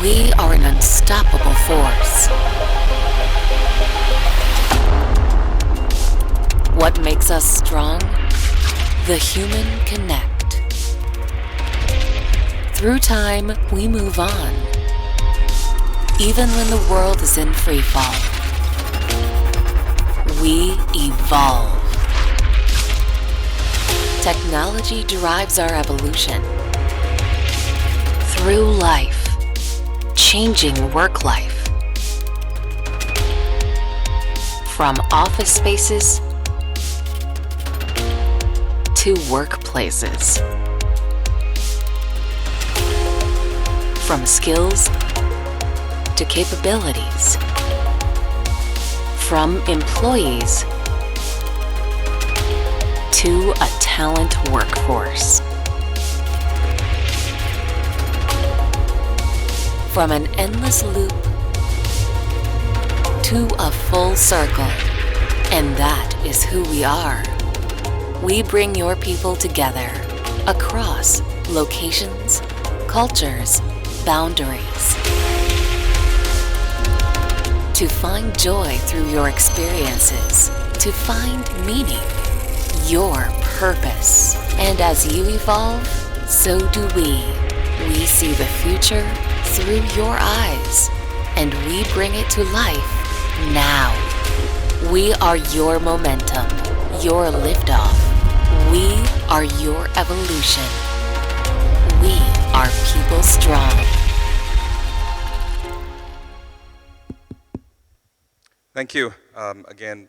We are an unstoppable force. What makes us strong? The human connect. Through time, we move on. Even when the world is in free fall, we evolve. Technology drives our evolution. Through life, changing work life. From office spaces to workplaces. From skills to capabilities. From employees to a talent workforce. From an endless loop to a full circle. And that is who we are. We bring your people together across locations, cultures, boundaries. To find joy through your experiences, to find meaning, your purpose. And as you evolve, so do we. We see the future through your eyes, and we bring it to life now. We are your momentum, your liftoff. We are your evolution. We are people strong. Thank you. Again,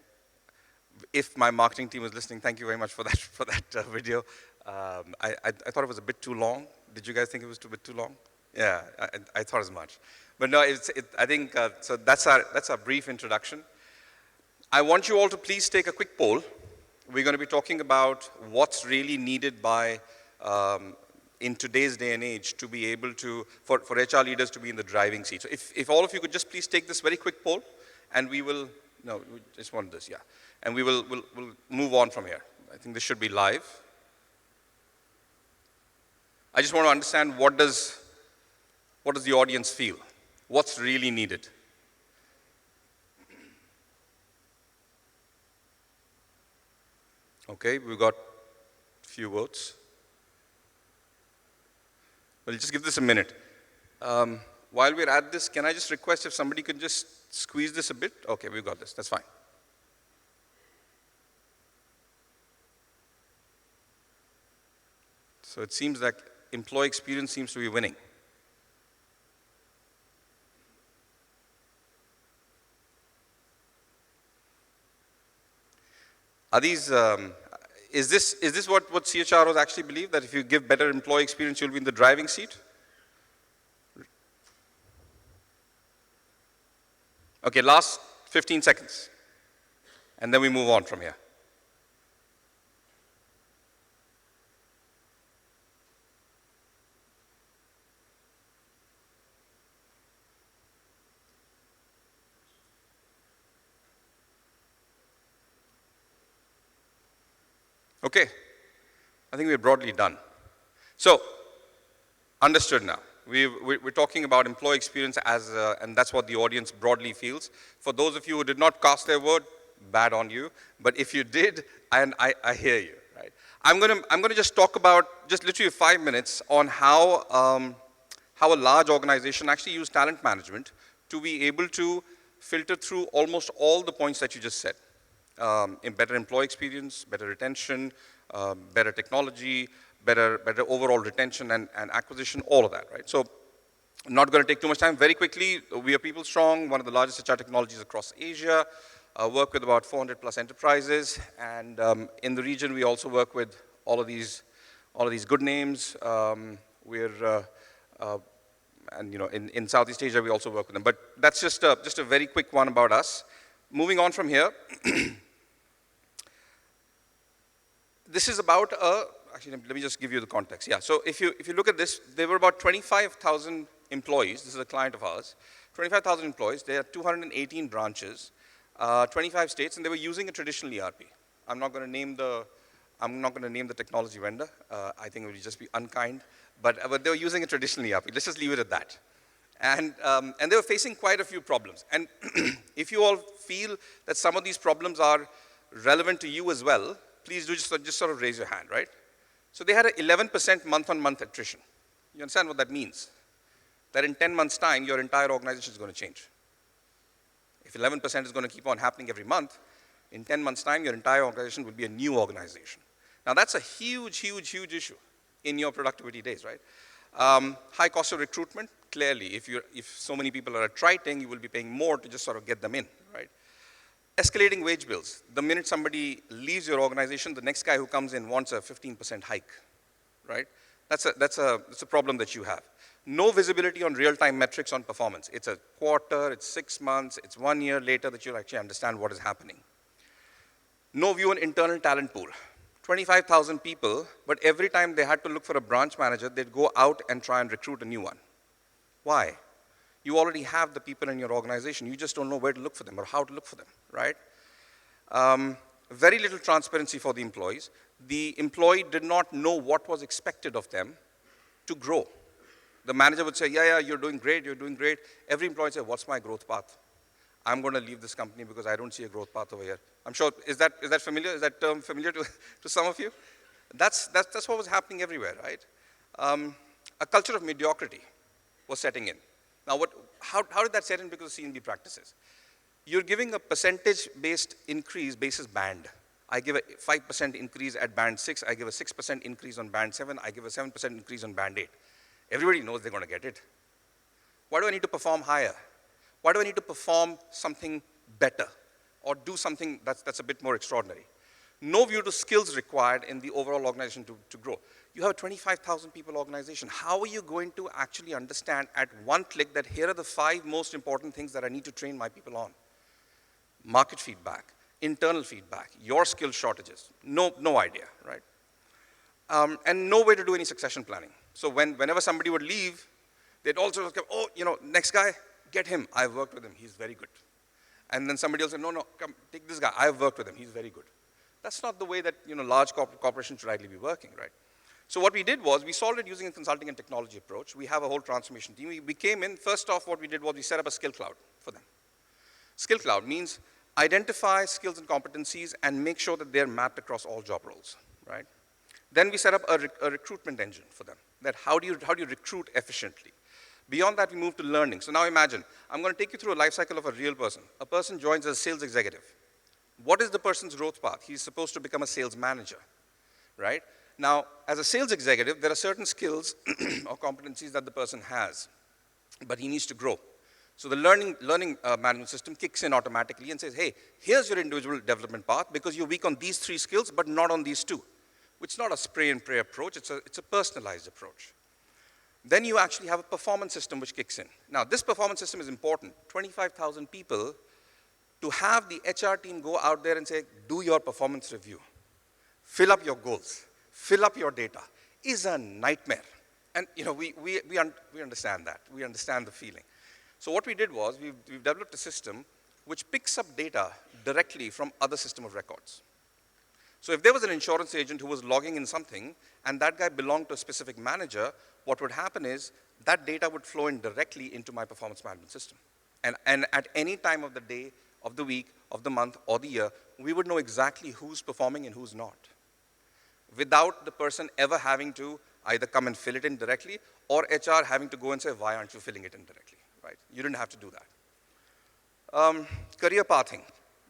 if my marketing team is listening, thank you very much for that video. I thought it was a bit too long. Did you guys think it was a bit too long? Yeah, I thought as much. But no, I think, so that's our brief introduction. I want you all to please take a quick poll. We're going to be talking about what's really needed by, in today's day and age, to be able to, for HR leaders to be in the driving seat. So if all of you could just please take this very quick poll, and we will, no, we just want this, yeah. And we'll move on from here. I think this should be live. I just want to understand, what does the audience feel? What's really needed? Okay, we've got a few votes. We'll just give this a minute. While we're at this, can I just request if somebody could just squeeze this a bit? Okay, we've got this, that's fine. So it seems like employee experience seems to be winning. Are these, is this what CHROs actually believe, that if you give better employee experience, you'll be in the driving seat? Okay, last 15 seconds, and then we move on from here. Okay, I think we're broadly done. So, understood now. We're talking about employee experience as, and that's what the audience broadly feels. For those of you who did not cast their vote, bad on you. But if you did, and I hear you, right? I'm gonna just talk about, just literally 5 minutes, on how a large organization actually uses talent management to be able to filter through almost all the points that you just said. In better employee experience, better retention, better technology, better overall retention and acquisition, all of that, right? So I'm not going to take too much time. Very quickly, we are People Strong, one of the largest HR technologies across Asia, work with about 400 plus enterprises, and in the region we also work with all of these good names. And you know, in Southeast Asia we also work with them. But that's just a very quick one about us. Moving on from here. This is about actually, let me just give you the context. Yeah, so if you look at this, there were about 25,000 employees. This is a client of ours. 25,000 employees. They had 218 branches, 25 states, and they were using a traditional ERP. I'm not going to name the technology vendor. I think it would just be unkind. But they were using a traditional ERP. Let's just leave it at that. And they were facing quite a few problems. And if you all feel that some of these problems are relevant to you as well, please do just sort of raise your hand, right? So they had an 11% month-on-month attrition. You understand what that means? That in 10 months' time, your entire organization is going to change. If 11% is going to keep on happening every month, in 10 months' time, your entire organization will be a new organization. Now, that's a huge, huge, huge issue in your productivity days, right? High cost of recruitment, clearly. If so many people are attriting, you will be paying more to just sort of get them in, right? Escalating wage bills. The minute somebody leaves your organization, the next guy who comes in wants a 15% hike, right? That's a problem that you have. No visibility on real-time metrics on performance. It's a quarter, it's 6 months, it's 1 year later that you'll actually understand what is happening. No view on internal talent pool. 25,000 people, but every time they had to look for a branch manager, they'd go out and try and recruit a new one. Why? You already have the people in your organization. You just don't know where to look for them or how to look for them, right? Very little transparency for the employees. The employee did not know what was expected of them to grow. The manager would say, yeah, you're doing great, you're doing great. Every employee would say, what's my growth path? I'm going to leave this company because I don't see a growth path over here. I'm sure, is that familiar? Is that term familiar to some of you? That's what was happening everywhere, right? A culture of mediocrity was setting in. Now, how did that set in because of C&B practices? You're giving a percentage-based increase basis band. I give a 5% increase at band 6, I give a 6% increase on band 7, I give a 7% increase on band 8. Everybody knows they're going to get it. Why do I need to perform higher? Why do I need to perform something better or do something that's a bit more extraordinary? No view to skills required in the overall organization to grow. You have a 25,000 people organization. How are you going to actually understand at one click that here are the 5 most important things that I need to train my people on? Market feedback, internal feedback, your skill shortages. No idea, right? And no way to do any succession planning. So whenever somebody would leave, they'd also go, oh, next guy, get him. I've worked with him. He's very good. And then somebody else said, no, come, take this guy. I've worked with him. He's very good. That's not the way that large corporations should ideally be working, right? So what we did was we solved it using a consulting and technology approach. We have a whole transformation team. We came in, first off, what we did was we set up a skill cloud for them. Skill cloud means identify skills and competencies and make sure that they're mapped across all job roles, right? Then we set up a recruitment engine for them. That how do you recruit efficiently? Beyond that, we moved to learning. So now imagine, I'm going to take you through a life cycle of a real person. A person joins as a sales executive. What is the person's growth path? He's supposed to become a sales manager, right? Now, as a sales executive, there are certain skills or competencies that the person has, but he needs to grow. So the learning management system kicks in automatically and says, hey, here's your individual development path because you're weak on these 3 skills, but not on these 2. Which is not a spray and pray approach, it's a personalized approach. Then you actually have a performance system which kicks in. Now, this performance system is important. 25,000 people, to have the HR team go out there and say, do your performance review, fill up your goals, fill up your data, is a nightmare. And we understand that. We understand the feeling. So what we did was we've developed a system which picks up data directly from other system of records. So if there was an insurance agent who was logging in something and that guy belonged to a specific manager, what would happen is that data would flow in directly into my performance management system. And at any time of the day, of the week, of the month, or the year, we would know exactly who's performing and who's not. Without the person ever having to either come and fill it in directly or HR having to go and say, why aren't you filling it in directly, right? You didn't have to do that. Career pathing.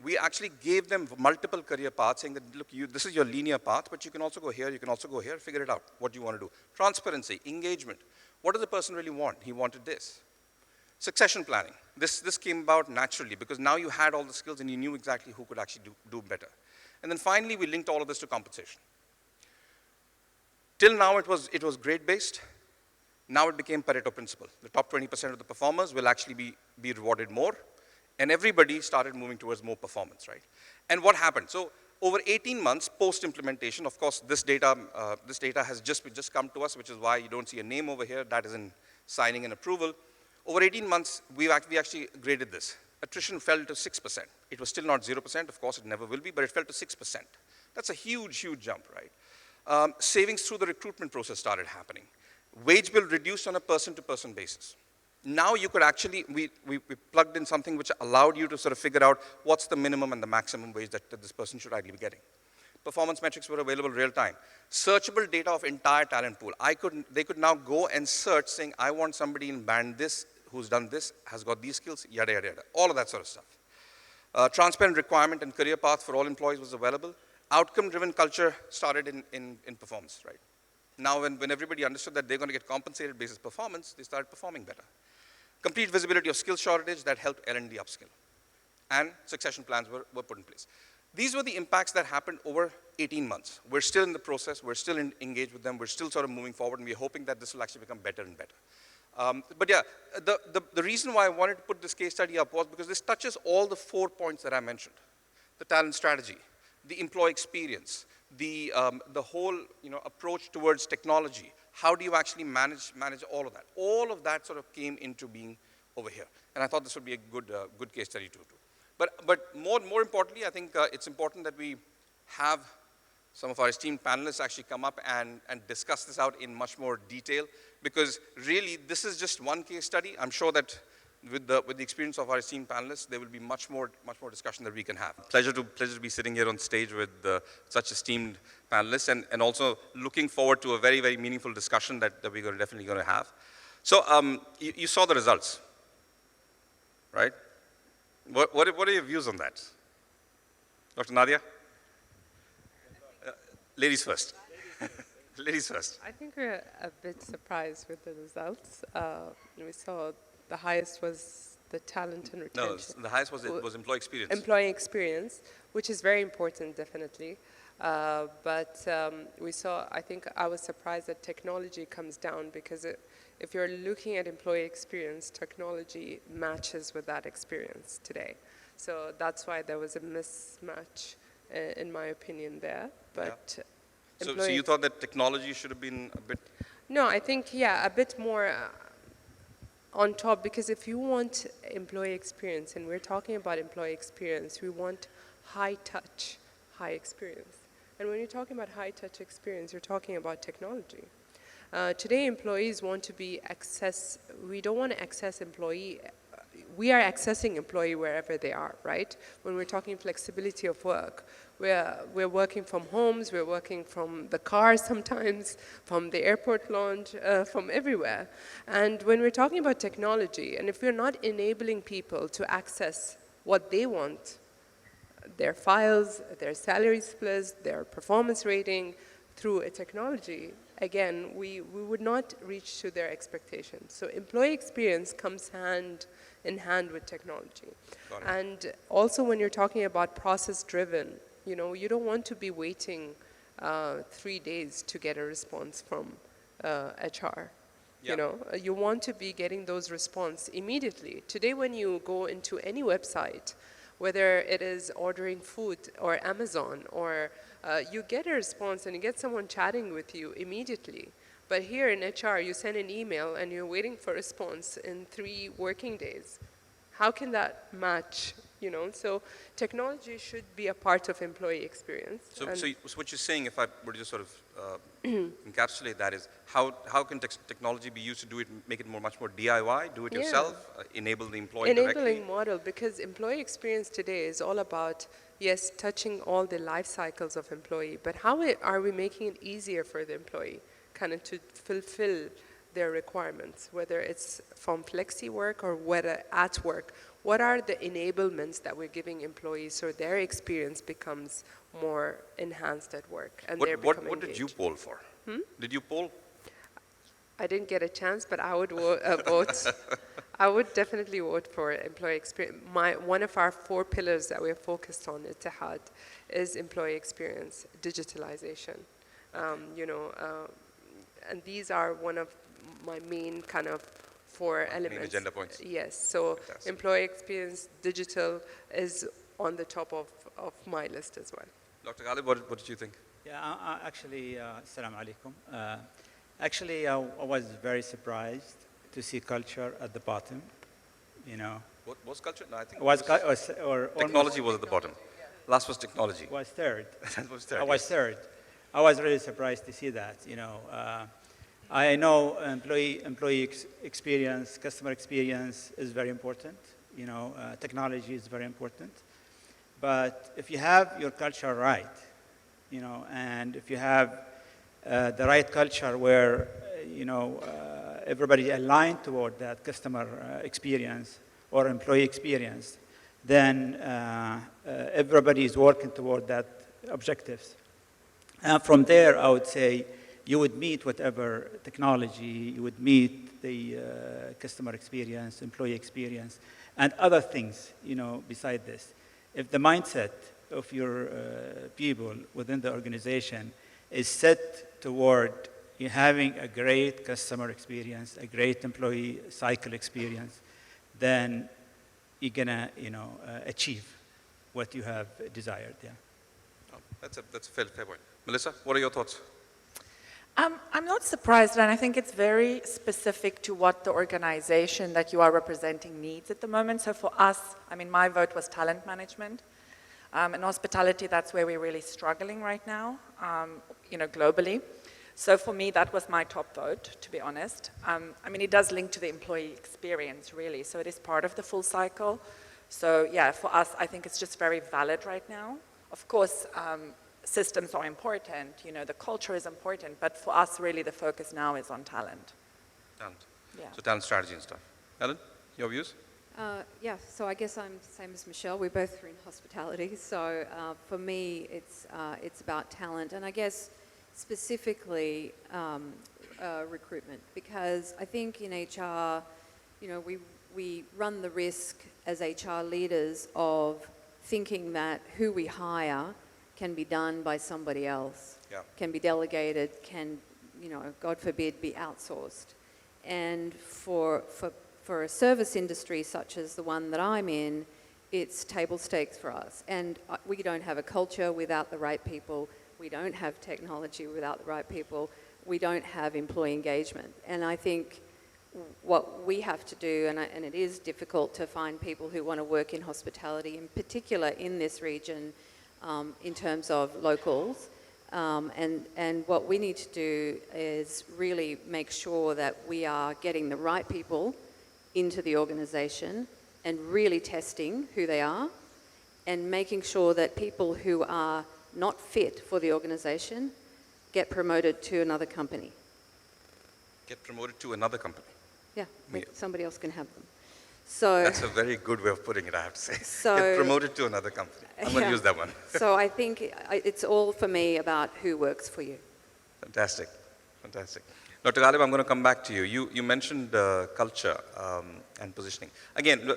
We actually gave them multiple career paths saying that, look, this is your linear path, but you can also go here, you can also go here, figure it out, what you want to do. Transparency, engagement. What does the person really want? He wanted this. Succession planning. This came about naturally because now you had all the skills and you knew exactly who could actually do better. And then finally, we linked all of this to compensation. Till now, it was grade-based. Now it became Pareto principle. The top 20% of the performers will actually be rewarded more. And everybody started moving towards more performance, right? And what happened? So over 18 months post-implementation, of course, this data has just come to us, which is why you don't see a name over here. That is in signing and approval. Over 18 months, we actually graded this. Attrition fell to 6%. It was still not 0%. Of course, it never will be, but it fell to 6%. That's a huge, huge jump, right? Savings through the recruitment process started happening. Wage bill reduced on a person-to-person basis. Now you could actually, we plugged in something which allowed you to sort of figure out what's the minimum and the maximum wage that this person should ideally be getting. Performance metrics were available real time. Searchable data of entire talent pool. They could now go and search saying, I want somebody in band this, who's done this, has got these skills, yada, yada, yada. All of that sort of stuff. Transparent requirement and career path for all employees was available. Outcome-driven culture started in performance, right? Now when everybody understood that they're going to get compensated basis performance, they started performing better. Complete visibility of skill shortage that helped L&D upskill. And succession plans were put in place. These were the impacts that happened over 18 months. We're still in the process, we're still engaged with them, we're still sort of moving forward, and we're hoping that this will actually become better and better. But yeah, the reason why I wanted to put this case study up was because this touches all the 4 points that I mentioned. The talent strategy, the employee experience, the whole approach towards technology. How do you actually manage all of that? All of that sort of came into being over here. And I thought this would be a good case study to do. But more importantly, I think it's important that we have some of our esteemed panelists actually come up and discuss this out in much more detail, because really this is just one case study. I'm sure that with the experience of our esteemed panelists, there will be much more discussion that we can have. Pleasure to be sitting here on stage with such esteemed panelists, and also looking forward to a very, very meaningful discussion that we're definitely going to have. So you saw the results, right? What are your views on that? Dr. Nadia? Ladies first. Ladies first. I think we're a bit surprised with the results. We saw the highest was the talent and retention. No, the highest was employee experience. Employee experience, which is very important, definitely. But we saw, I think I was surprised that technology comes down, because if you're looking at employee experience, technology matches with that experience today. So that's why there was a mismatch, in my opinion, there. But yeah. So you thought that technology should have been a bit? No, I think, yeah, a bit more on top, because if you want employee experience, and we're talking about employee experience, we want high touch, high experience. And when you're talking about high touch experience, you're talking about technology. Today, employees want to be we don't want to access employee. We are accessing employee wherever they are, right? When we're talking flexibility of work, we're working from homes, we're working from the car sometimes, from the airport lounge, from everywhere. And when we're talking about technology, and if we're not enabling people to access what they want, their files, their salary splits, their performance rating through a technology, again, we would not reach to their expectations. So employee experience comes hand in hand with technology. And also when you're talking about process-driven, you don't want to be waiting 3 days to get a response from HR. Yeah. You want to be getting those response immediately. Today, when you go into any website, whether it is ordering food or Amazon, or you get a response and you get someone chatting with you immediately. But here in HR, you send an email and you're waiting for a response in 3 working days. How can that match? So technology should be a part of employee experience. So what you're saying, if I were to just sort of encapsulate that, is how can technology be used to do it, make it much more DIY, do it yourself, enable the employee directly? Enabling model, because employee experience today is all about, yes, touching all the life cycles of employee, but how are we making it easier for the employee kind of to fulfill their requirements, whether it's from flexi work or whether at work? What are the enablements that we're giving employees so their experience becomes more enhanced at work and they're becoming What did you poll for? Did you poll? I didn't get a chance, but I would vote. I would definitely vote for employee experience. One of our 4 pillars that we're focused on at Etihad is employee experience, digitalization. And these are one of my main kind of 4 elements. Main agenda points. Yes, so fantastic. Employee experience, digital is on the top of my list as well. Dr. Ghalib, what did you think? Yeah, actually, assalamu alaikum. Actually, I was very surprised to see culture at the bottom, What was culture? No, I think technology was at the bottom. Last was technology. Was third. That was third. I was third. I was really surprised to see that, I know employee experience, customer experience is very important. Technology is very important. But if you have your culture right, and if you have the right culture where, everybody aligned toward that customer experience or employee experience, then everybody is working toward that objectives. And from there, I would say you would meet whatever technology, you would meet the customer experience, employee experience, and other things, beside this. If the mindset of your people within the organization is set toward you having a great customer experience, a great employee cycle experience, then you're gonna, achieve what you have desired. Yeah. Oh, that's a fair point. Melissa, what are your thoughts? I'm not surprised, and I think it's very specific to what the organization that you are representing needs at the moment. So for us, my vote was talent management. In hospitality, that's where we're really struggling right now, globally. So for me, that was my top vote, to be honest. It does link to the employee experience, really. So it is part of the full cycle. So yeah, for us, I think it's just very valid right now. Of course, systems are important, the culture is important, but for us, really, the focus now is on talent. Talent. Yeah. So talent strategy and stuff. Ellen, your views? Yeah, so I guess I'm the same as Michelle. We both are in hospitality. So for me, it's about talent, and I guess specifically recruitment, because I think in HR, we run the risk as HR leaders of thinking that who we hire can be done by somebody else, can be delegated, can, God forbid, be outsourced. And for a service industry such as the one that I'm in, it's table stakes for us. And we don't have a culture without the right people. We don't have technology without the right people. We don't have employee engagement. And I think what we have to do, and it is difficult to find people who want to work in hospitality, in particular in this region, in terms of locals. And what we need to do is really make sure that we are getting the right people into the organization and really testing who they are and making sure that people who are not fit for the organization get promoted to another company. Get promoted to another company? Yeah, somebody else can have them. So that's a very good way of putting it, I have to say. So, get promoted to another company. I'm going to use that one. So I think it's all for me about who works for you. Fantastic, fantastic. Dr. Ghalib, I'm going to come back to you. You mentioned culture and positioning. Again,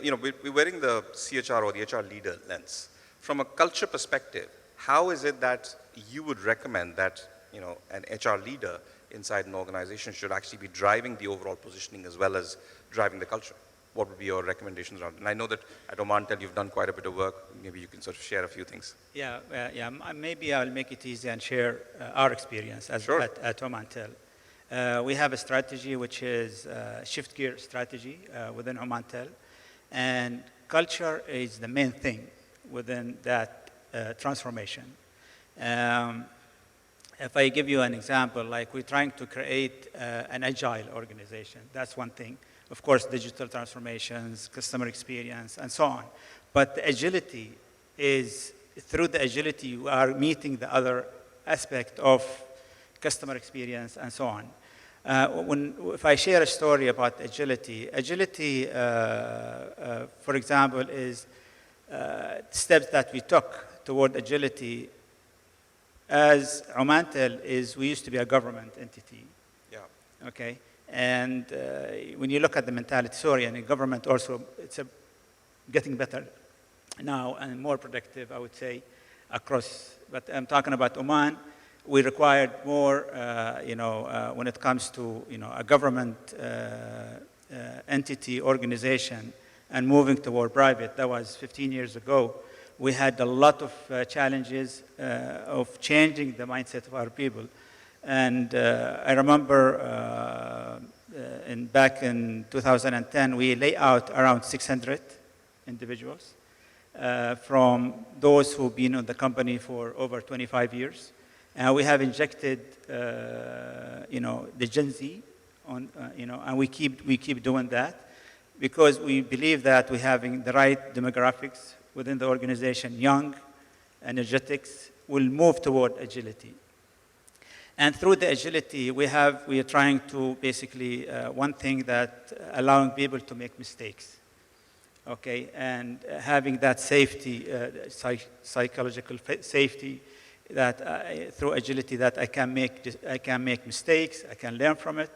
we're wearing the CHR or the HR leader lens. From a culture perspective, how is it that you would recommend that an HR leader inside an organization should actually be driving the overall positioning as well as driving the culture? What would be your recommendations around it? And I know that at Omantel you've done quite a bit of work. Maybe you can sort of share a few things. Yeah. Maybe I'll make it easy and share our experience at Omantel. We have a strategy which is shift gear strategy within Omantel, and culture is the main thing within that transformation. If I give you an example, like we're trying to create an agile organization, that's one thing. Of course, digital transformations, customer experience, and so on. But the agility is, through the agility, you are meeting the other aspect of customer experience and so on. If I share a story about agility, for example, is steps that we took toward agility. As Omantel we used to be a government entity. Yeah. Okay. And when you look at the mentality, and the government also, it's getting better now and more productive, I would say, across. But I'm talking about Oman. We required more, when it comes to, a government entity, organization, and moving toward private. That was 15 years ago. We had a lot of challenges of changing the mindset of our people. And I remember back in 2010, we lay out around 600 individuals from those who've been in the company for over 25 years. And we have injected, the Gen Z on, and we keep doing that because we believe that we're having the right demographics within the organization, young, energetics, will move toward agility. And through the agility, we are trying to basically, one thing that allowing people to make mistakes, okay? And having that safety, psychological safety, that through agility that I can make mistakes, I can learn from it.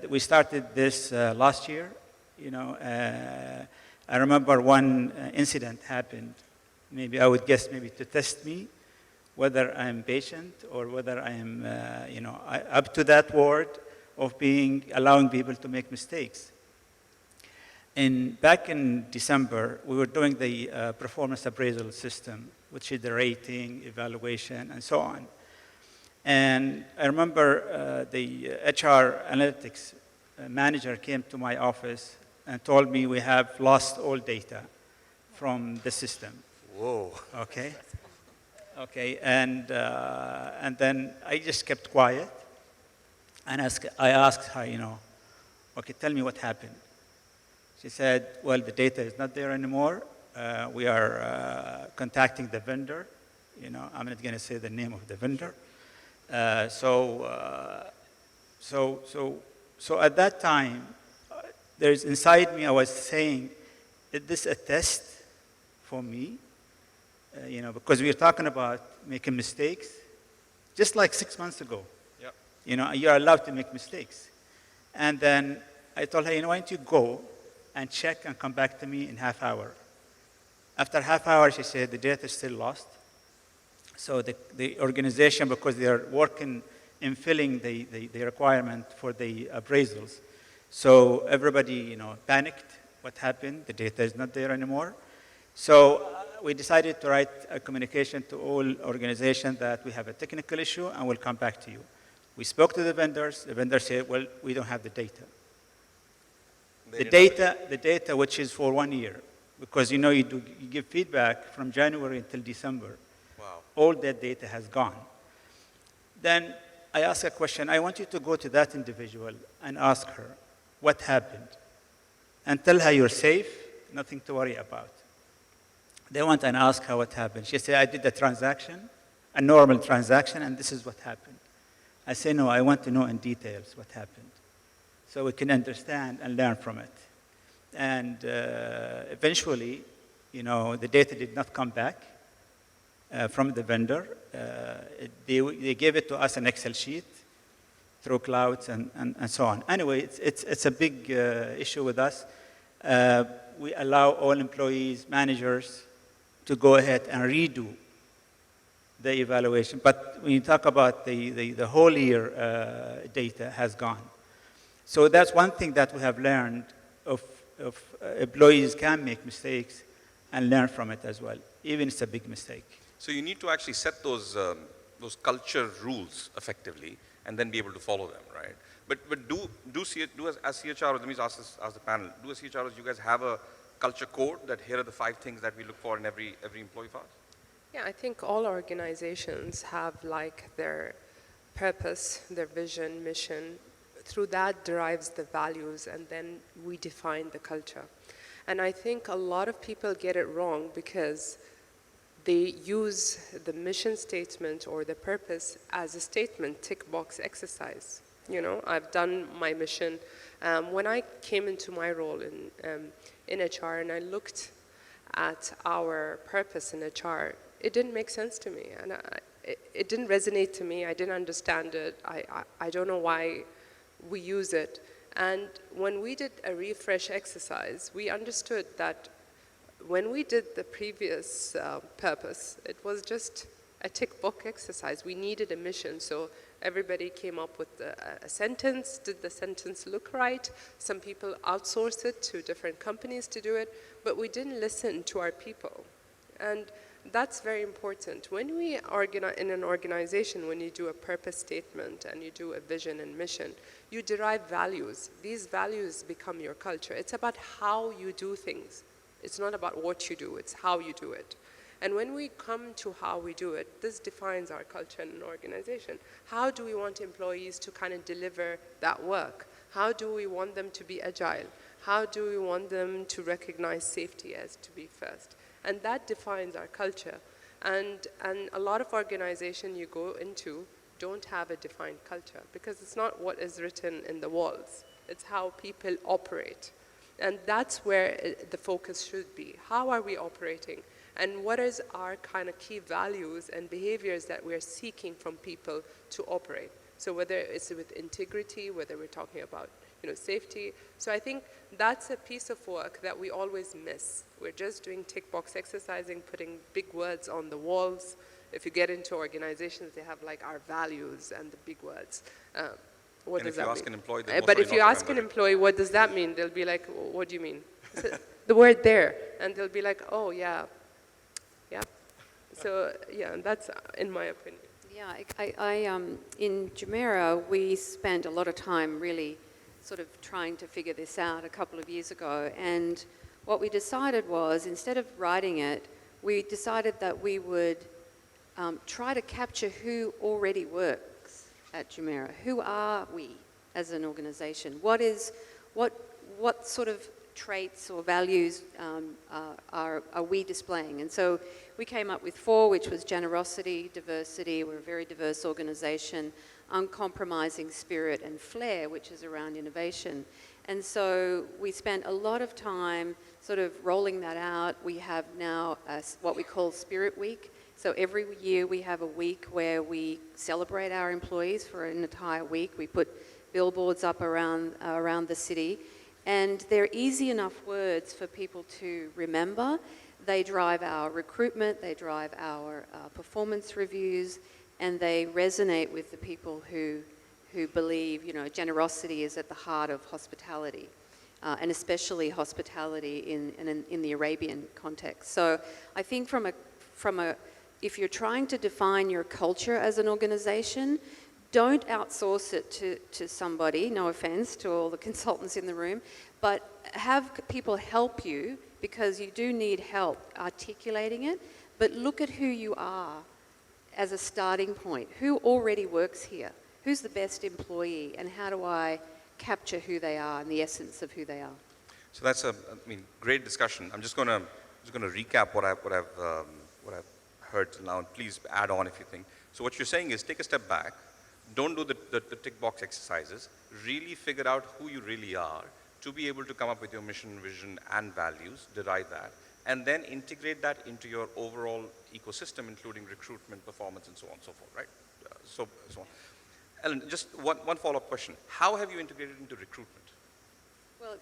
We started this last year, I remember one incident happened, maybe I would guess maybe to test me, whether I'm patient or whether I am, up to that word of allowing people to make mistakes. Back in December, we were doing the performance appraisal system, which is the rating, evaluation, and so on. And I remember the HR analytics manager came to my office and told me we have lost all data from the system. Whoa. Okay. Okay, and then I just kept quiet, and I asked her, okay, tell me what happened. She said, well, the data is not there anymore. We are contacting the vendor. I'm not going to say the name of the vendor. So at that time, there's inside me, I was saying, is this a test for me? Because we were talking about making mistakes, just like 6 months ago. Yep. You're allowed to make mistakes. And then I told her, why don't you go and check and come back to me in half hour. After half hour, she said, the data is still lost. So the organization, because they are working in filling the requirement for the appraisals, so everybody, panicked. What happened? The data is not there anymore. So we decided to write a communication to all organizations that we have a technical issue and we'll come back to you. We spoke to the vendors. The vendors said, well, we don't have the data. The data which is for 1 year, because you give feedback from January until December. Wow. All that data has gone. Then I asked a question. I want you to go to that individual and ask her what happened and tell her you're safe, nothing to worry about. They went and asked her what happened. She said, I did a transaction, a normal transaction, and this is what happened. I said, no, I want to know in details what happened so we can understand and learn from it. And eventually, the data did not come back from the vendor. They gave it to us an Excel sheet through clouds and so on. Anyway, it's a big issue with us. We allow all employees, managers, to go ahead and redo the evaluation. But when you talk about the whole year data has gone. So that's one thing that we have learned of employees can make mistakes and learn from it as well, even if it's a big mistake. So you need to actually set those culture rules effectively and then be able to follow them, right? But as CHROs, let me ask the panel, do as CHROs, you guys have a culture code that here are the 5 things that we look for in every employee of ours? Yeah, I think all organizations have their purpose, their vision, mission. Through that derives the values, and then we define the culture. And I think a lot of people get it wrong because they use the mission statement or the purpose as a statement, tick box exercise. I've done my mission. When I came into my role in HR and I looked at our purpose in HR, it didn't make sense to me, and it didn't resonate to me. I didn't understand it. I don't know why we use it. And when we did a refresh exercise, we understood that when we did the previous purpose, it was just a tick box exercise. We needed a mission, so everybody came up with a sentence. Did the sentence look right? Some people outsourced it to different companies to do it, but we didn't listen to our people. And that's very important. When we in an organization, when you do a purpose statement and you do a vision and mission, you derive values. These values become your culture. It's about how you do things. It's not about what you do, it's how you do it. And when we come to how we do it, this defines our culture in an organization. How do we want employees to kind of deliver that work? How do we want them to be agile? How do we want them to recognize safety as to be first? And that defines our culture. And a lot of organizations you go into don't have a defined culture because it's not what is written in the walls. It's how people operate. And that's where the focus should be. How are we operating? And what is our kind of key values and behaviors that we're seeking from people to operate? So whether it's with integrity, whether we're talking about safety. So I think that's a piece of work that we always miss. We're just doing tick box exercising, putting big words on the walls. If you get into organizations, they have like our values and the big words. What does that mean? If you ask an employee, but if you ask an employee, what does that mean? They'll be like, what do you mean? The word there. And they'll be like, oh, yeah. Yeah. So, yeah, that's in my opinion. Yeah, in Jumeirah, we spent a lot of time really sort of trying to figure this out a couple of years ago. And what we decided was, instead of writing it, we decided that we would try to capture who already works at Jumeirah. Who are we as an organization? What sort of traits or values are we displaying? And so we came up with 4, which was generosity, diversity, we're a very diverse organization, uncompromising spirit, and flair, which is around innovation. And so we spent a lot of time sort of rolling that out. We have now what we call Spirit Week. So every year we have a week where we celebrate our employees for an entire week. We put billboards up around the city. And they're easy enough words for people to remember. They drive our recruitment, they drive our performance reviews, and they resonate with the people who believe, generosity is at the heart of hospitality, and especially hospitality in the Arabian context. So I think if you're trying to define your culture as an organization, don't outsource it to somebody, no offense to all the consultants in the room, but have people help you because you do need help articulating it, but look at who you are as a starting point. Who already works here? Who's the best employee, and how do I capture who they are and the essence of who they are? So that's great discussion. I'm just going to recap what I've heard till now, and please add on if you think. So what you're saying is take a step back, don't do the tick box exercises, really figure out who you really are to be able to come up with your mission, vision, and values, derive that, and then integrate that into your overall ecosystem, including recruitment, performance, and so on and so forth, right? So on. Ellen, just one follow-up question. How have you integrated into recruitment? Well, it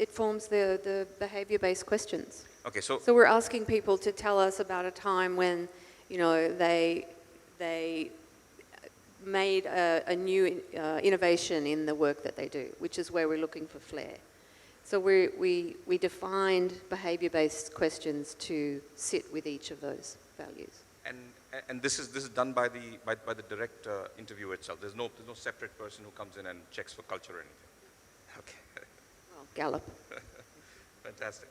forms the behavior-based questions. Okay, so we're asking people to tell us about a time when, they made a new innovation in the work that they do, which is where we're looking for flair. So we defined behavior-based questions to sit with each of those values. And this is done by the direct interview itself. There's no separate person who comes in and checks for culture or anything. Okay. Well, Ghalib. Fantastic.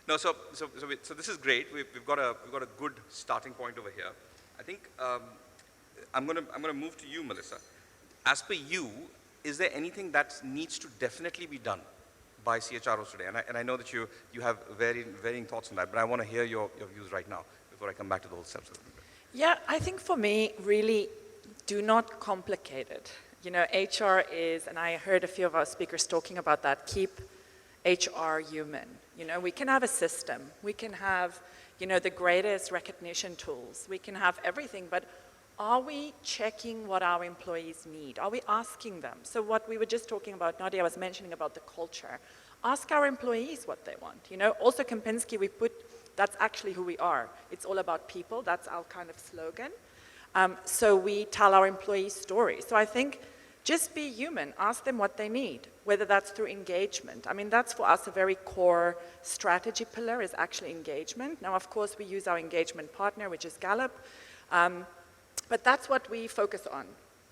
No, so this is great. We've got a good starting point over here. I think I'm gonna move to you, Melissa. As per you, is there anything that needs to definitely be done by CHROs today? And I know that you have varying thoughts on that, but I want to hear your views right now before I come back to the whole subject. Yeah, I think for me, really, do not complicate it. HR is, and I heard a few of our speakers talking about that, keep HR human. We can have a system. We can have, the greatest recognition tools. We can have everything, but are we checking what our employees need? Are we asking them? So what we were just talking about, Nadia was mentioning about the culture. Ask our employees what they want. Also Kempinski, that's actually who we are. It's all about people. That's our kind of slogan. So we tell our employees stories. So I think just be human. Ask them what they need, whether that's through engagement. That's for us a very core strategy pillar is actually engagement. Now, of course, we use our engagement partner, which is Ghalib. But that's what we focus on,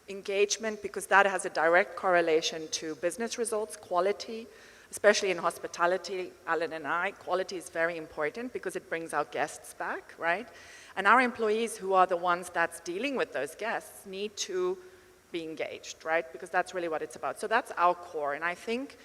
engagement, because that has a direct correlation to business results, quality, especially in hospitality, Alan and I, quality is very important because it brings our guests back, right? And our employees, who are the ones that's dealing with those guests, need to be engaged, right? Because that's really what it's about. So that's our core. And I think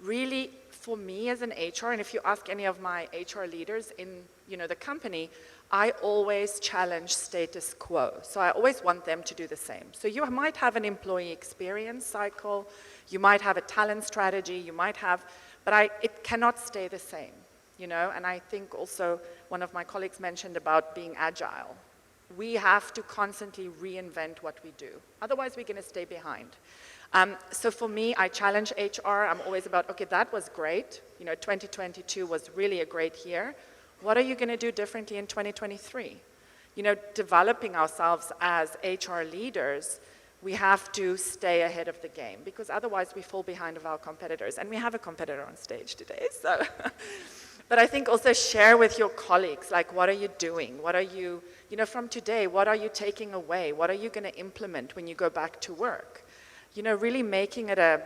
really for me as an HR, and if you ask any of my HR leaders in the company, I always challenge status quo. So I always want them to do the same. So you might have an employee experience cycle, you might have a talent strategy, you might have, but it cannot stay the same, And I think also one of my colleagues mentioned about being agile. We have to constantly reinvent what we do. Otherwise, we're going to stay behind. So for me, I challenge HR. I'm always about, okay, that was great. 2022 was really a great year. What are you going to do differently in 2023? Developing ourselves as HR leaders, we have to stay ahead of the game because otherwise we fall behind of our competitors. And we have a competitor on stage today, so. But I think also share with your colleagues, like, what are you doing? What are you, from today, what are you taking away? What are you going to implement when you go back to work? Really making it a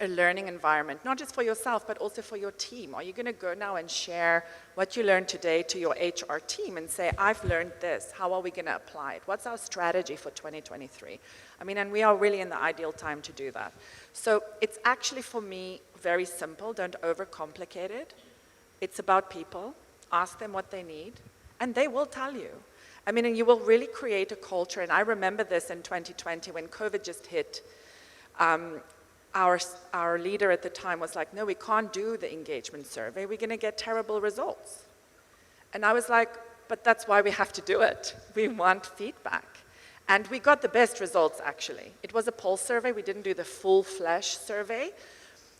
learning environment, not just for yourself, but also for your team. Are you going to go now and share what you learned today to your HR team and say, I've learned this, how are we going to apply it? What's our strategy for 2023? And we are really in the ideal time to do that. So it's actually, for me, very simple. Don't overcomplicate it. It's about people. Ask them what they need, and they will tell you. And you will really create a culture, and I remember this in 2020 when COVID just hit. Our leader at the time was like, no, we can't do the engagement survey. We're going to get terrible results. And I was like, but that's why we have to do it. We want feedback. And we got the best results, actually. It was a pulse survey. We didn't do the full-fledged survey.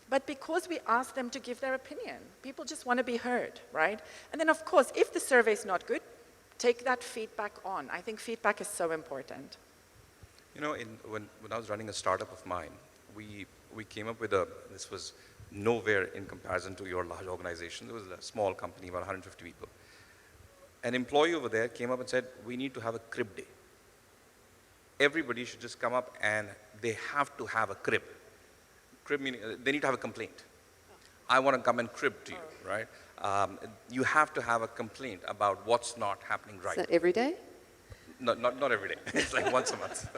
But because we asked them to give their opinion, people just want to be heard, right? And then, of course, if the survey is not good, take that feedback on. I think feedback is so important. When I was running a startup of mine, we came up with this was nowhere in comparison to your large organization. It was a small company, about 150 people. An employee over there came up and said, we need to have a crib day. Everybody should just come up and they have to have a crib. Crib meaning, they need to have a complaint. I want to come and crib to you, right? You have to have a complaint about what's not happening right. Is that every day? No, not every day. It's like once a month.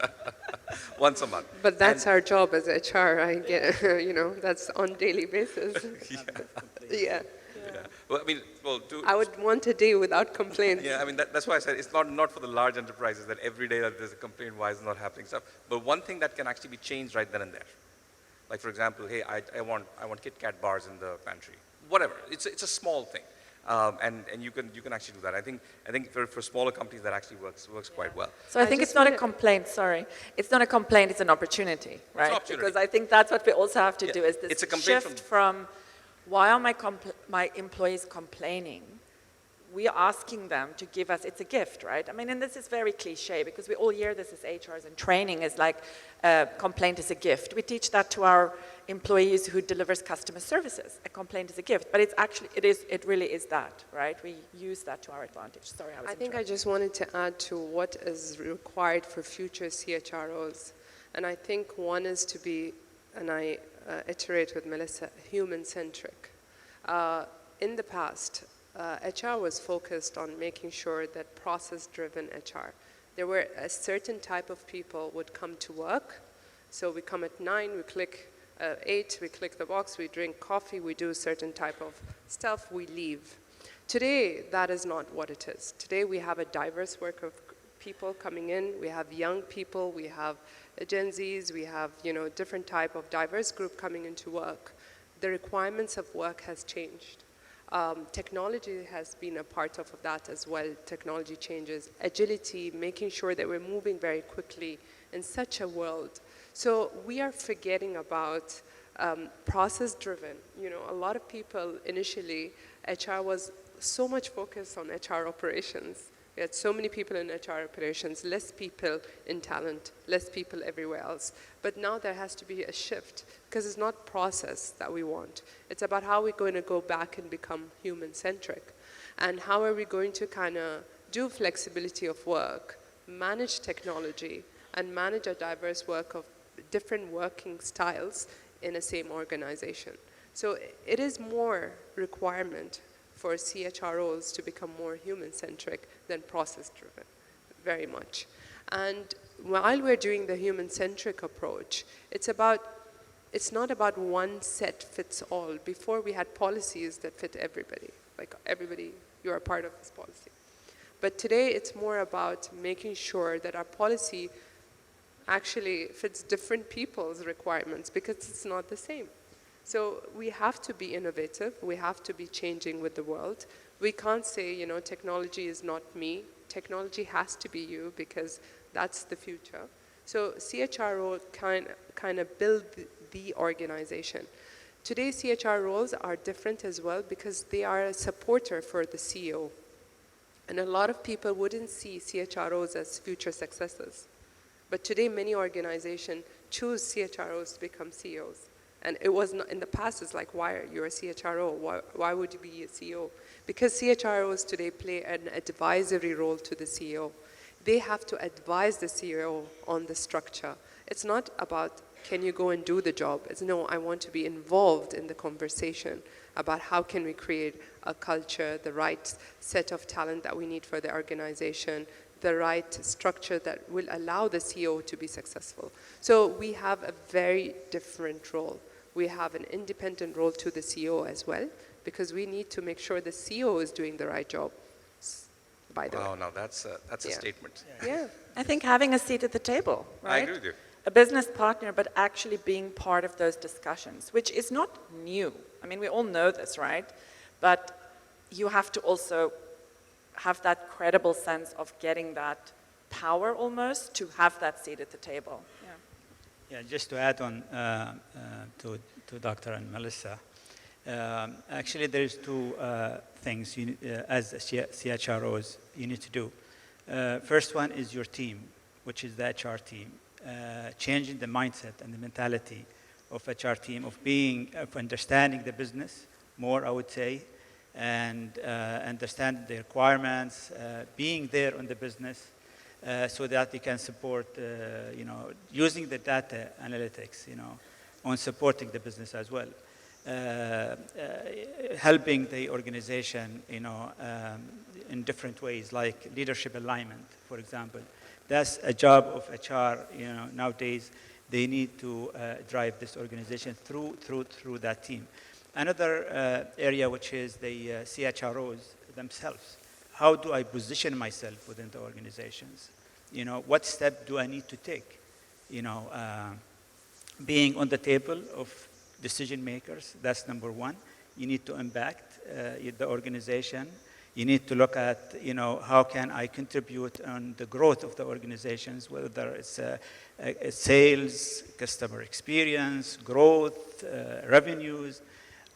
Once a month. But that's our job as HR. I get, that's on daily basis. Yeah. Well, I would want a day without complaints. Yeah, that's why I said it's not for the large enterprises that every day that there's a complaint, why is it not happening stuff. But one thing that can actually be changed right then and there. Like, for example, hey, I want Kit Kat bars in the pantry. Whatever. It's a small thing. And you can actually do that. I think for smaller companies that actually works quite well. So I think it's not a complaint, sorry. It's not a complaint, it's an opportunity, right? It's an opportunity. Because I think that's what we also have to do is this shift from why are my employees complaining? We are asking them to give us, it's a gift, right? And this is very cliche because we all hear this as HRs and training is like complaint is a gift. We teach that to our employees who delivers customer services. A complaint is a gift, but it really is that, right? We use that to our advantage. Sorry, I think I just wanted to add to what is required for future CHROs. And I think one is to be, and I iterate with Melissa, human-centric. In the past, HR was focused on making sure that process-driven HR. There were a certain type of people would come to work. So we come at 9, we click 8, we click the box, we drink coffee, we do a certain type of stuff, we leave. Today, that is not what it is. Today, we have a diverse work of people coming in. We have young people, we have Gen Zs, we have different type of diverse group coming into work. The requirements of work has changed. Technology has been a part of that as well. Technology changes, agility, making sure that we're moving very quickly in such a world. So we are forgetting about process-driven. A lot of people initially, HR was so much focused on HR operations. We had so many people in HR operations, less people in talent, less people everywhere else. But now there has to be a shift because it's not process that we want. It's about how we're going to go back and become human-centric. And how are we going to kind of do flexibility of work, manage technology, and manage a diverse work of different working styles in a same organization. So it is more requirement for CHROs to become more human-centric than process-driven, very much. And while we're doing the human-centric approach, it's not about one set fits all. Before we had policies that fit everybody, like everybody, you're a part of this policy. But today it's more about making sure that our policy actually fits different people's requirements because it's not the same. So we have to be innovative. We have to be changing with the world. We can't say, you know, technology is not me. Technology has to be you because that's the future. So CHRO kind of build the organization. Today, CHROs are different as well because they are a supporter for the CEO. And a lot of people wouldn't see CHROs as future successors. But today, many organizations choose CHROs to become CEOs. And it was not, in the past, it's like, why are you a CHRO? Why would you be a CEO? Because CHROs today play an advisory role to the CEO. They have to advise the CEO on the structure. It's not about, can you go and do the job? It's no, I want to be involved in the conversation about how can we create a culture, the right set of talent that we need for the organization, the right structure that will allow the CEO to be successful. So we have a very different role. We have an independent role to the CEO as well, because we need to make sure the CEO is doing the right job, by the way. Wow, now that's a statement. Yeah. I think having a seat at the table, right? I agree with you. A business partner, but actually being part of those discussions, which is not new. I mean, we all know this, right? But you have to also have that credible sense of getting that power almost to have that seat at the table. Yeah, just to add on to Dr. and Melissa, actually there's two things as CHROs you need to do. First one is your team, which is the HR team. Changing the mindset and the mentality of HR team, of understanding the business more, I would say, and understanding the requirements, being there on the business, so that they can support, using the data analytics, on supporting the business as well. Helping the organization, in different ways, like leadership alignment, for example. That's a job of HR, nowadays. They need to drive this organization through that team. Another area, which is the CHROs themselves. How do I position myself within the organizations? What step do I need to take? Being on the table of decision makers, that's number one. You need to impact the organization. You need to look at, how can I contribute on the growth of the organizations, whether it's sales, customer experience, growth, revenues.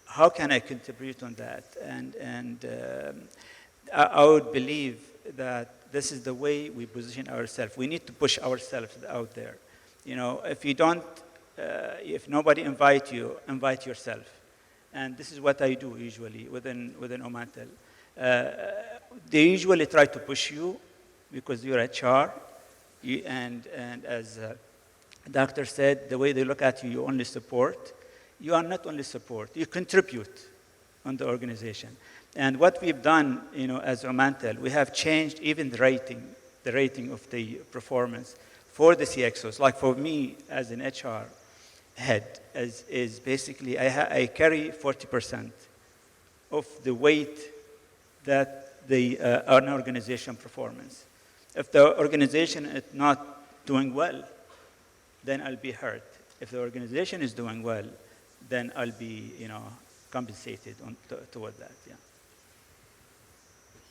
How can I contribute on that? And I would believe that this is the way we position ourselves. We need to push ourselves out there. If you don't, if nobody invites you, invite yourself. And this is what I do usually within Omantel. They usually try to push you because you're HR. And as doctor said, the way they look at you, you only support. You are not only support, you contribute on the organization. And what we've done, as Omantel, we have changed even the rating of the performance for the CXOs. Like for me, as an HR head, is basically, I carry 40% of the weight that an organization performance. If the organization is not doing well, then I'll be hurt. If the organization is doing well, then I'll be, compensated toward that. Yeah.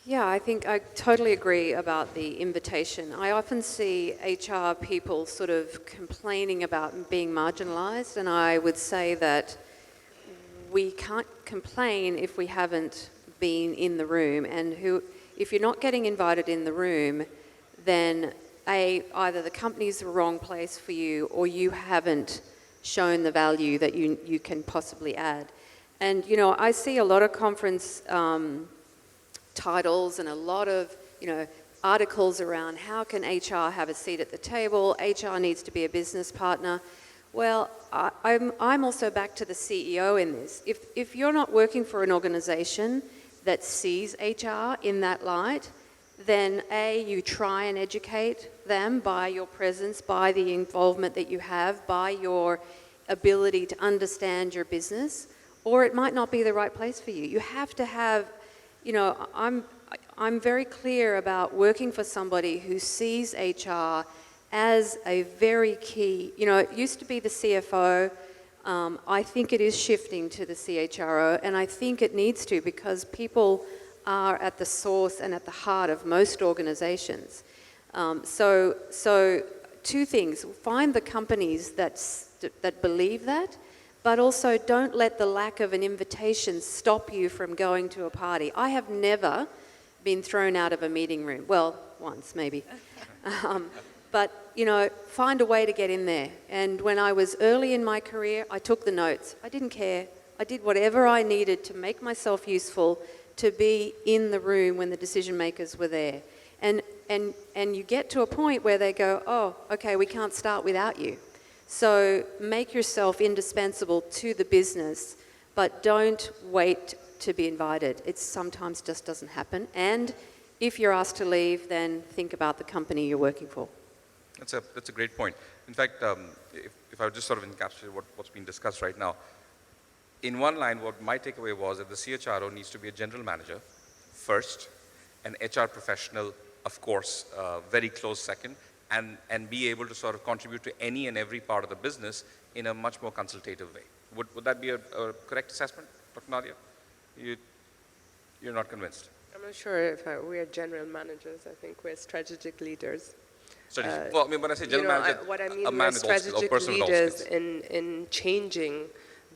Yeah, I think I totally agree about the invitation. I often see HR people sort of complaining about being marginalised, and I would say that we can't complain if we haven't been in the room. And if you're not getting invited in the room, then either the company's the wrong place for you, or you haven't shown the value that you can possibly add. And I see a lot of conference titles and a lot of articles around how can HR have a seat at the table, HR needs to be a business partner. Well, I'm also back to the CEO in this. If you're not working for an organization that sees HR in that light, then A, you try and educate them by your presence, by the involvement that you have, by your ability to understand your business, or it might not be the right place for you. You have to have, you know, I'm very clear about working for somebody who sees HR as a very key, you know, it used to be the CFO. I think it is shifting to the CHRO, and I think it needs to, because people are at the source and at the heart of most organizations. So two things: find the companies that believe that, but also don't let the lack of an invitation stop you from going to a party. I have never been thrown out of a meeting room. Well, once maybe. But, you know, find a way to get in there. And when I was early in my career, I took the notes. I didn't care. I did whatever I needed to make myself useful, to be in the room when the decision makers were there. And you get to a point where they go, oh, okay, we can't start without you. So make yourself indispensable to the business, but don't wait to be invited. It sometimes just doesn't happen. And if you're asked to leave, then think about the company you're working for. That's a great point. In fact, if I would just sort of encapsulate what's being discussed right now, in one line, what my takeaway was that the CHRO needs to be a general manager first, an HR professional, of course, very close second, and be able to sort of contribute to any and every part of the business in a much more consultative way. Would that be a correct assessment, Dr. Nadia? You're not convinced? I'm not sure if we are general managers. I think we're strategic leaders. Well, I mean, when I say general manager, what I mean, a man we're with all skills, or strategic person with all leaders skills. in changing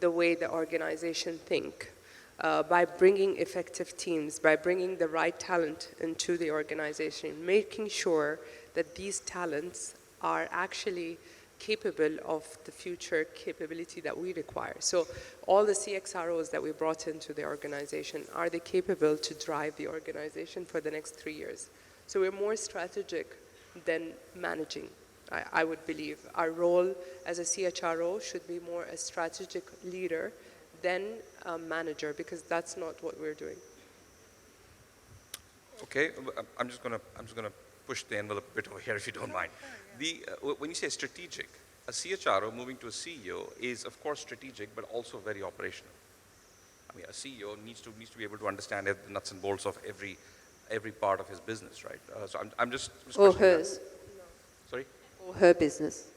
the way the organization think, by bringing effective teams, by bringing the right talent into the organization, making sure that these talents are actually capable of the future capability that we require. So all the CHROs that we brought into the organization, are they capable to drive the organization for the next 3 years? So we're more strategic than managing, I would believe. Our role as a CHRO should be more a strategic leader than a manager, because that's not what we're doing. Okay, I'm just gonna push the envelope a bit over here, if you don't mind. When you say strategic, a CHRO moving to a CEO is of course strategic, but also very operational. I mean, a CEO needs to be able to understand the nuts and bolts of every part of his business, right? So I'm just Or hers. Sorry? Or her business.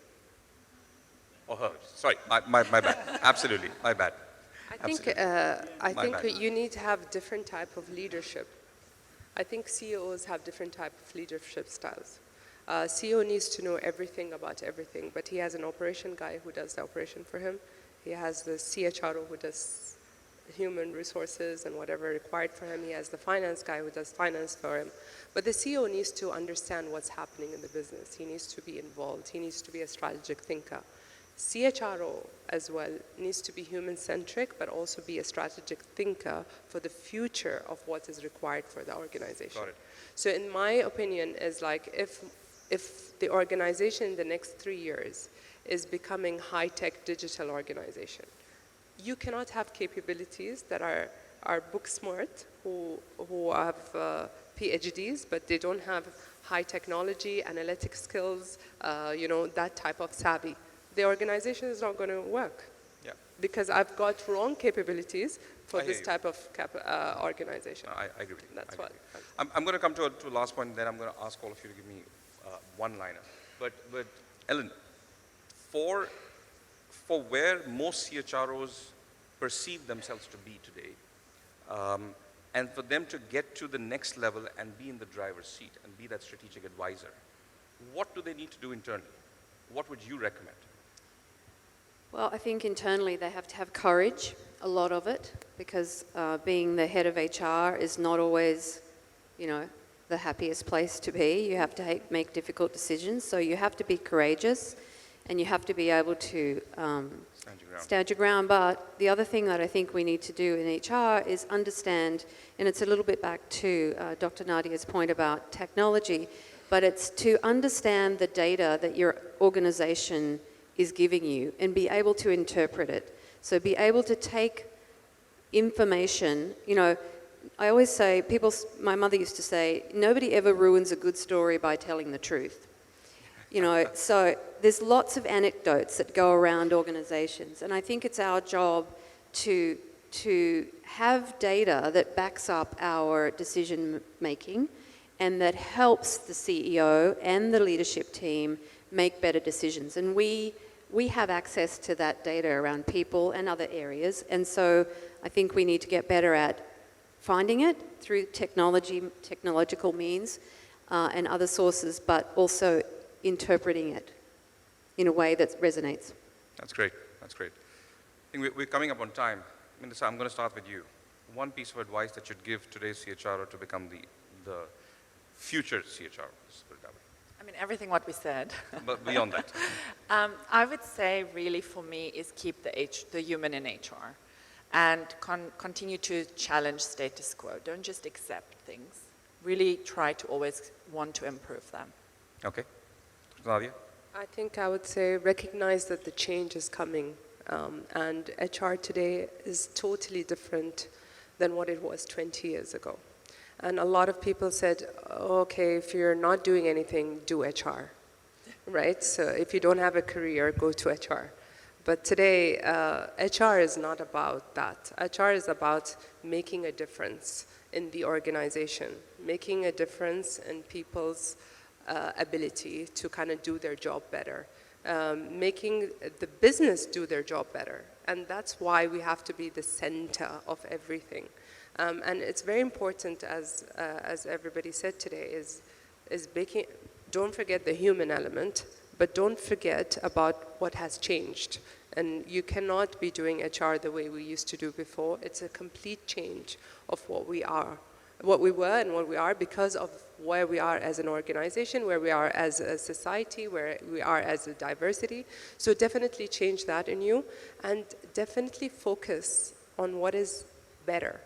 Or hers. Sorry, my bad. Absolutely, my bad. I think you need to have different type of leadership. I think CEOs have different type of leadership styles. CEO needs to know everything about everything, but he has an operation guy who does the operation for him. He has the CHRO who does human resources and whatever required for him. He has the finance guy who does finance for him. But the CEO needs to understand what's happening in the business. He needs to be involved. He needs to be a strategic thinker. CHRO as well needs to be human-centric, but also be a strategic thinker for the future of what is required for the organization. Got it. So in my opinion, is like if the organization in the next 3 years is becoming high-tech digital organization, you cannot have capabilities that are book smart, who have PhDs, but they don't have high technology, analytic skills, that type of savvy. The organization is not going to work. Yeah. Because I've got wrong capabilities for I this hear type of organization. I agree with you. That's I what. agree. I'm going to come to a last point, then I'm going to ask all of you to give me one-liner. But Ellen, for where most CHROs perceive themselves to be today, and for them to get to the next level and be in the driver's seat and be that strategic advisor, what do they need to do internally? What would you recommend? Well, I think internally they have to have courage, a lot of it, because being the head of HR is not always, the happiest place to be. You have to make difficult decisions, so you have to be courageous, and you have to be able to stand your ground. But the other thing that I think we need to do in HR is understand, and it's a little bit back to Dr. Nadia's point about technology, but it's to understand the data that your organization is giving you and be able to interpret it. So be able to take information, you know, I always say, my mother used to say, nobody ever ruins a good story by telling the truth. You know, so there's lots of anecdotes that go around organizations, and I think it's our job to have data that backs up our decision making and that helps the CEO and the leadership team make better decisions. And we have access to that data around people and other areas, and so I think we need to get better at finding it through technological means and other sources, but also interpreting it in a way that resonates. That's great. That's great. I think we're coming up on time. I'm going to start with you. One piece of advice that you'd give today's CHRO to become the future CHRO. I mean, everything what we said. But beyond that. I would say really for me is keep the human in HR and continue to challenge status quo. Don't just accept things. Really try to always want to improve them. Okay. Nadia? I think I would say recognize that the change is coming, and HR today is totally different than what it was 20 years ago. And a lot of people said, okay, if you're not doing anything, do HR, right? So if you don't have a career, go to HR. But today, HR is not about that. HR is about making a difference in the organization, making a difference in people's ability to kind of do their job better, making the business do their job better. And that's why we have to be the center of everything. And it's very important, as everybody said today, is don't forget the human element, but don't forget about what has changed. And you cannot be doing HR the way we used to do before. It's a complete change of what we were and what we are because of where we are as an organization, where we are as a society, where we are as a diversity. So definitely change that in you and definitely focus on what is better.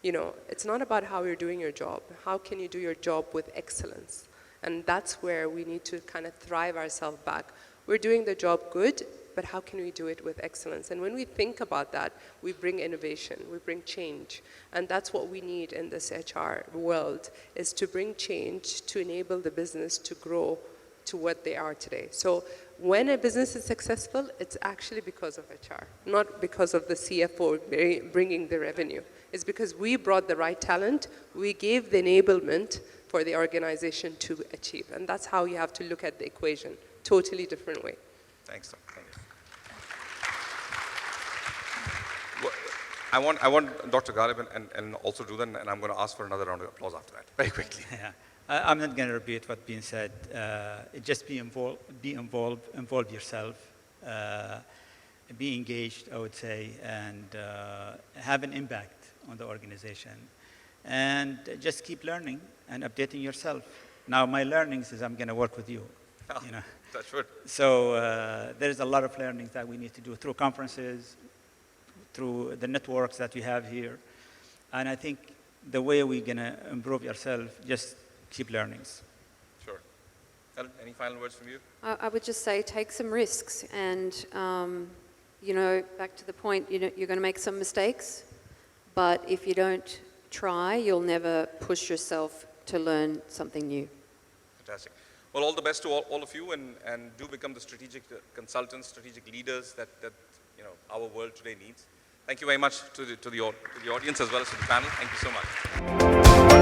You know, it's not about how you're doing your job. How can you do your job with excellence? And that's where we need to kind of thrive ourselves back. We're doing the job good, but how can we do it with excellence? And when we think about that, we bring innovation, we bring change. And that's what we need in this HR world, is to bring change to enable the business to grow to what they are today. So when a business is successful, it's actually because of HR, not because of the CFO bringing the revenue. It's because we brought the right talent, we gave the enablement for the organization to achieve. And that's how you have to look at the equation, totally different way. Thanks, Dr. Thank you. I want Dr. Ghalib and also do that, and I'm going to ask for another round of applause after that, very quickly. Yeah. I'm not going to repeat what's being said. Just be involve yourself, be engaged, I would say, and have an impact on the organization. And just keep learning and updating yourself. Now, my learnings is I'm going to work with you. You know. That's good. So there's a lot of learnings that we need to do through conferences, through the networks that we have here. And I think the way we're going to improve yourself, just keep learnings. Sure. Helen, any final words from you? I would just say take some risks and, you know, back to the point, you know, you're going to make some mistakes, but if you don't try, you'll never push yourself to learn something new. Fantastic. Well, all the best to all of you, and do become the strategic consultants, strategic leaders that you know our world today needs. Thank you very much to the audience as well as to the panel. Thank you so much.